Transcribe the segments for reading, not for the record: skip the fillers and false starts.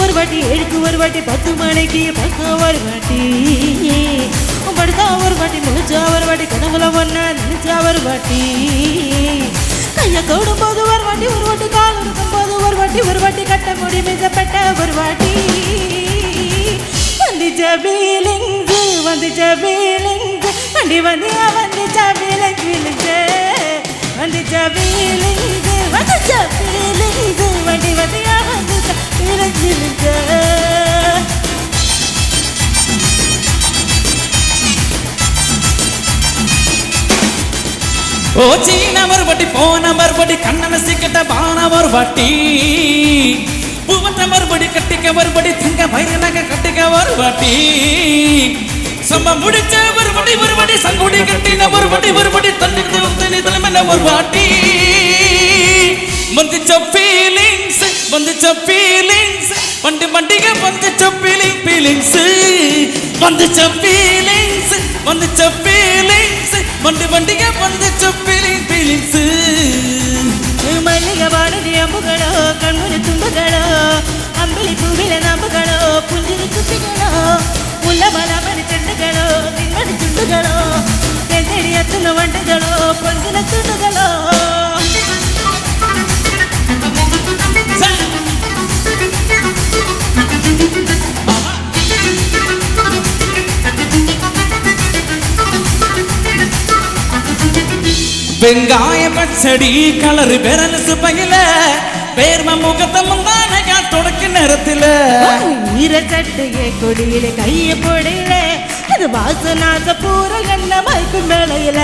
ஒரு வாட்டி 7க்கு ஒரு வாட்டி 10 மணிக்கு பார்க்க ஒரு வாட்டி படுத்தா ஒரு வாட்டி முழிச்சா ஒரு வாட்டி கனவுல ஒன்னா நினைச்சா ஒரு வாட்டி கையை தொடும் போது ஒரு வாட்டி கால் இருக்கும் போது ஒரு வாட்டி கட்ட முடி மிதப்பட்ட ஒரு வாட்டி வந்துச்ச ஃபீலிங்ஸ் வண்டி வந்தியா வந்துச்ச ஃபீலிங்ஸ் வந்துச்ச ஃபீலிங்ஸ் வண்டி வந்தியா வந்துச்ச ஃபீலிங்ஸ் ஓ சீனவர் வட்டி போனவர் வட்டி கண்ணன சிக்கட்ட பானவர் வட்டி பூவத்தவர் வட்டி கட்டிக்கவர் வட்டி தங்க வயிறனக கட்டிக்கவர் வட்டி சம்ப முடிச்சவர் வட்டி ஒரு வட்டி சங்குடி கட்டினவர் வட்டி தண்ணி தலைமையில ஒரு வாட்டி வந்துச்ச ஃபீலிங்ஸ் வண்டிக வந்துச்ச ஃபீலிங்ஸ் வந்துச்ச ஃபீலிங்ஸ் வண்டிக வந்துச்ச ஃபீலிங்ஸ் மல்லிகை வாடகை அம்புகளோ கண்முறை தும்புகளோ அம்பளி பூவில நம்புகளோ புஞ்சிரி குட்டிகளோ முல்ல பலமணி செண்டுகளோ நின்மணி துண்டுகளோ தென்னடி எத்துன வண்டுகளோ பொஞ்சில துண்டுகளோ வெங்காய பச்சடி கலரு பெரலசு பையில பேர்ம முகத்தை முந்தானகா தொடக்க நேரத்துல ஈரச்சட்டையே கொடியில கைய போடையில அது வாசனாச பூர கண்ண மயக்கும் வேளையில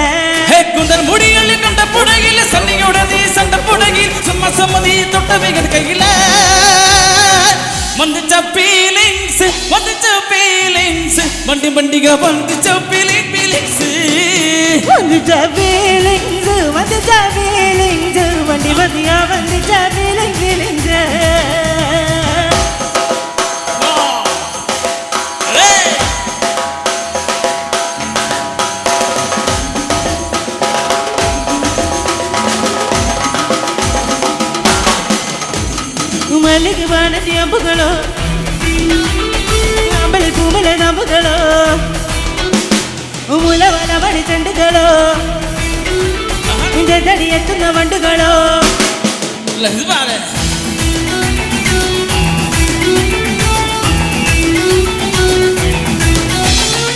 குந்தர் முடிகள் கண்ட புடையில சன்னியுடனே சண்ட புடையில் சும்மா சம்மதி தொட்டவைகள் கையில வந்துச்ச ஃபீலிங்ஸ் வண்டிக வந்துச்ச ஃபீலிங்ஸ் வந்துச்ச ஃபீலிங்ஸ் வண்டி வந்தியா வந்துச்ச ஃபீலிங்ஸ் மல்லிகை வானதி அம்புகளோ அம்பளி பூமலை நம்புகளோ முலவன மணி செண்டுகளோ இந்த தடி எத்துன வண்டுகளோ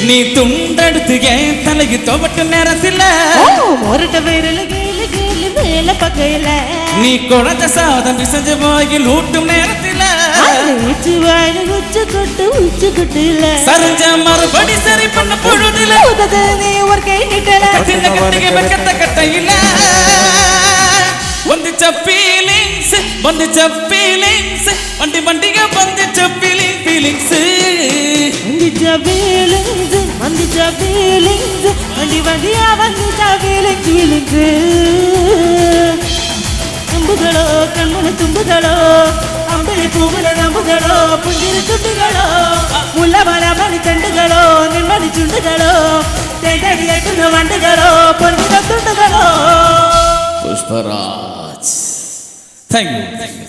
நீ துண்டெடுத்து ஏன் தலைக்கு துவட்ட நேரத்தில் ஒருட்ட விரல் கீழ் மேல பக்கையில நீ குழந்தை சாதம் விசஞ்ச வாயில் ஊட்டும் நேரத்தில் உச்சு வாயில உச்சு கொட்டுல சரிஞ்ச மறுபடி சரி பண்ண பொழுதுல நீ ஒரு கை நீட்டல கட்ட கட்டையில வந்துச்ச ஃபீலிங்ஸ் வண்டிக வந்துச்ச ஃபீலிங்ஸ் வந்துச்ச ஃபீலிங்ஸ் வண்டி வந்தியா வந்துச்ச ஃபீலிங்ஸ் தும்புகளோ கண்முனை தும்புகளோ அம்பளி பூவுல நம்புகளோ புஞ்சிரி துண்டுகளோ முல்ல மல மணி தண்டுகளோ நிம்மதி சுண்டுகளோ தேடி எட்டுன வண்டுகளோ பொன்னிற துண்டுகளோ புஷ்பராஜ். Thank you.